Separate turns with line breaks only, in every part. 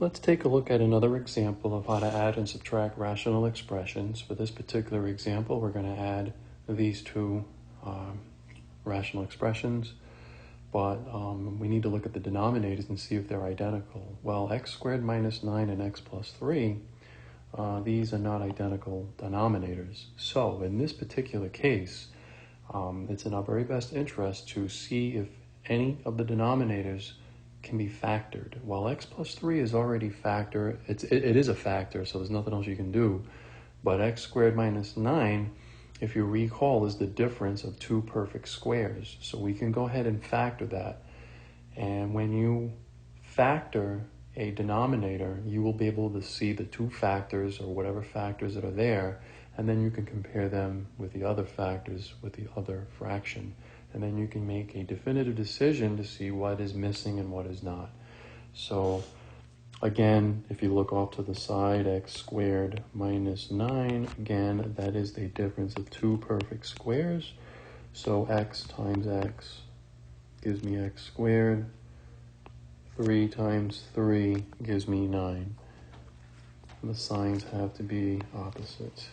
Let's take a look at another example of how to add and subtract rational expressions. For this particular example, we're going to add these two rational expressions, but we need to look at the denominators and see if they're identical. Well, x squared minus 9 and x plus 3, these are not identical denominators. So in this particular case, it's in our very best interest to see if any of the denominators can be factored. While x plus 3 is already factor, it is a factor, so there's nothing else you can do. But x squared minus 9, if you recall, is the difference of two perfect squares. So we can go ahead and factor that. And when you factor a denominator, you will be able to see the two factors or whatever factors that are there, and then you can compare them with the other factors with the other fraction. And then you can make a definitive decision to see what is missing and what is not. So again, if you look off to the side, x squared minus 9, again, that is the difference of two perfect squares. So x times x gives me x squared. 3 times 3 gives me 9. And the signs have to be opposite.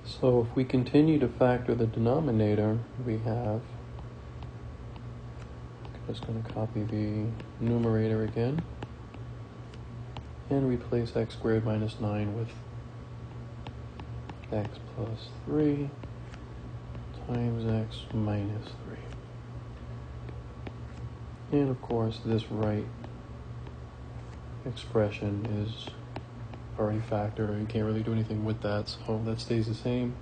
So if we continue to factor the denominator, we have, I'm just going to copy the numerator again, and replace x squared minus 9 with x plus 3 times x minus 3. And of course, this right expression is already factored. You can't really do anything with that, so that stays the same.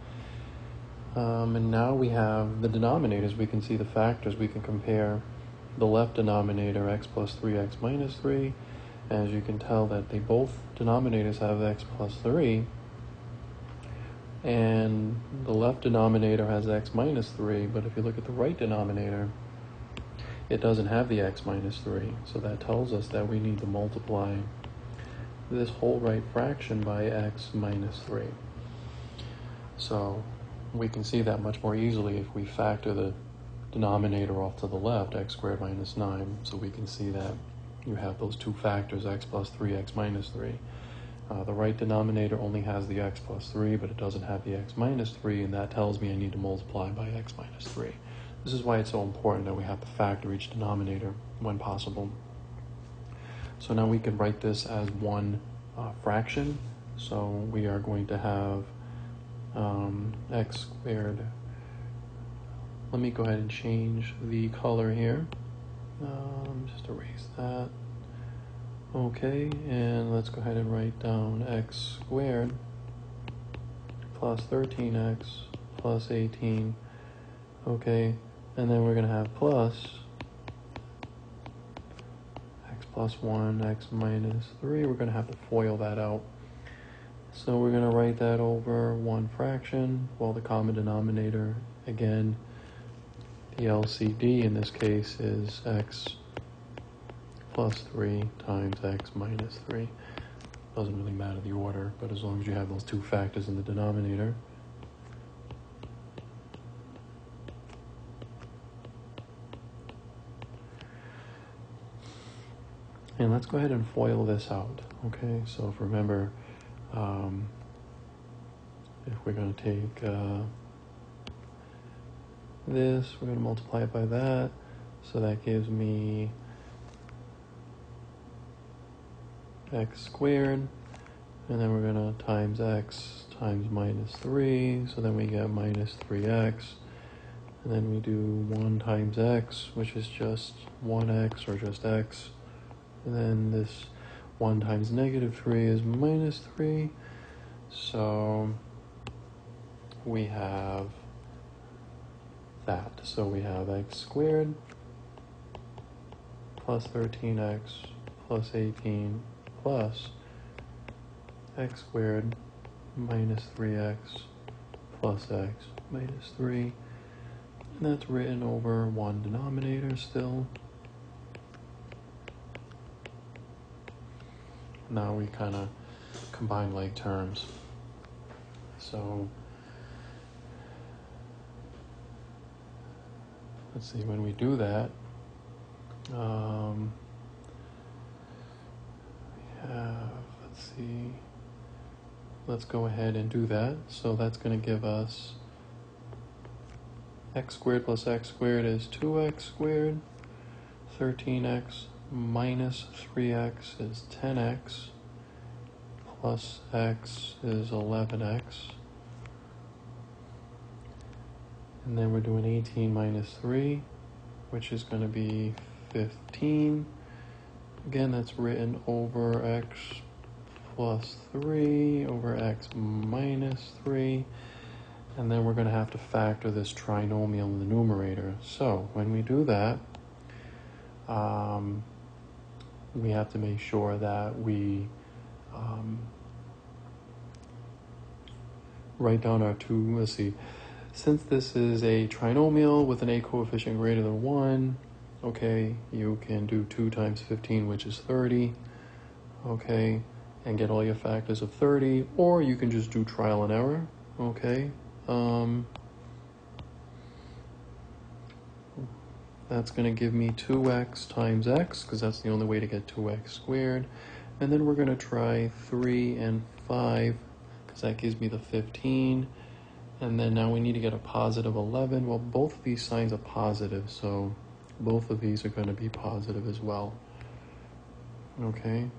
And now we have the denominators. We can see the factors. We can compare the left denominator, x plus 3, x minus 3. As you can tell that they both denominators have x plus 3, and the left denominator has x minus 3, but if you look at the right denominator, it doesn't have the x minus 3. So that tells us that we need to multiply this whole right fraction by x minus 3. So we can see that much more easily if we factor the denominator off to the left, x squared minus 9. So we can see that you have those two factors, x plus 3, x minus 3. The right denominator only has the x plus 3, but it doesn't have the x minus 3, and that tells me I need to multiply by x minus 3. This is why it's so important that we have to factor each denominator when possible. So now we can write this as one fraction. So we are going to have x squared. Let me go ahead and change the color here. Just erase that. Okay, and let's go ahead and write down x squared plus 13x plus 18. Okay, and then we're going to have plus x plus 1, x minus 3. We're going to have to FOIL that out. So we're going to write that over one fraction. Well, the common denominator, again, the LCD in this case is x plus 3 times x minus 3. Doesn't really matter the order, but as long as you have those two factors in the denominator. And let's go ahead and FOIL this out. Okay, so if remember, if we're going to take this, we're going to multiply it by that. So that gives me x squared, and then we're going to times x times minus 3. So then we get minus 3x. And then we do 1 times x, which is just 1x or just x. And then this 1 times negative 3 is minus 3. So we have that. So we have x squared plus 13x plus 18 plus x squared minus 3x plus x minus 3. And that's written over one denominator still. Now we kind of combine like terms. So let's see, when we do that, let's go ahead and do that. So that's going to give us x squared plus x squared is 2x squared. 13x minus 3x is 10x. Plus x is 11x. And then we're doing 18 minus 3, which is going to be 15. Again, that's written over x plus 3 over x minus 3. And then we're going to have to factor this trinomial in the numerator. So when we do that, we have to make sure that we write down our two, let's see, since this is a trinomial with an a coefficient greater than 1, okay, you can do 2 times 15, which is 30, okay, and get all your factors of 30, or you can just do trial and error, okay. That's going to give me 2x times x, because that's the only way to get 2x squared. And then we're going to try 3 and 5, because that gives me the 15. And then now we need to get a positive 11. Well, both of these signs are positive, so both of these are going to be positive as well. Okay.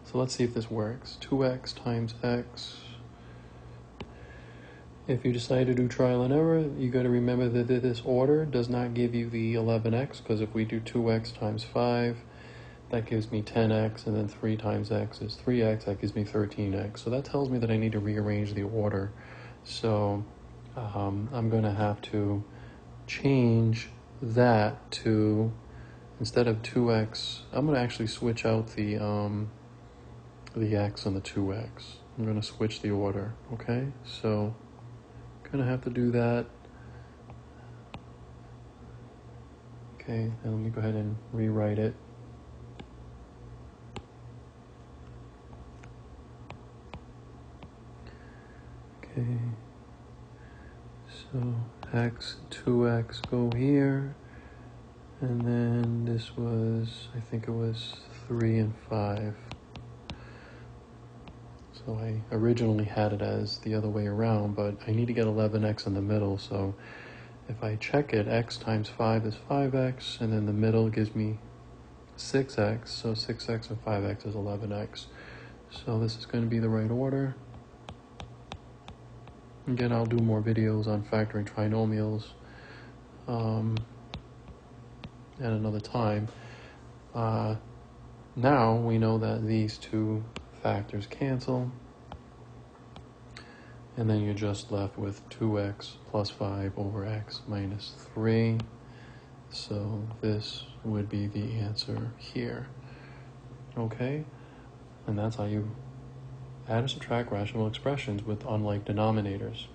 So let's see if this works. 2x times x. If you decide to do trial and error, you got to remember that this order does not give you the 11x, because if we do 2x times 5, that gives me 10x, and then 3 times x is 3x, that gives me 13x. So that tells me that I need to rearrange the order. So I'm going to have to change that to, instead of 2x, I'm going to actually switch out the x and the 2x. I'm going to switch the order, okay? So gonna have to do that. Okay, and let me go ahead and rewrite it. Okay, so x, 2x go here, and then this was, I think it was 3 and 5. So I originally had it as the other way around, but I need to get 11x in the middle, so if I check it, x times 5 is 5x, and then the middle gives me 6x, so 6x and 5x is 11x. So this is going to be the right order. Again, I'll do more videos on factoring trinomials at another time. Now we know that these two factors cancel, and then you're just left with 2x plus 5 over x minus 3. So this would be the answer here. Okay, and that's how you add and subtract rational expressions with unlike denominators.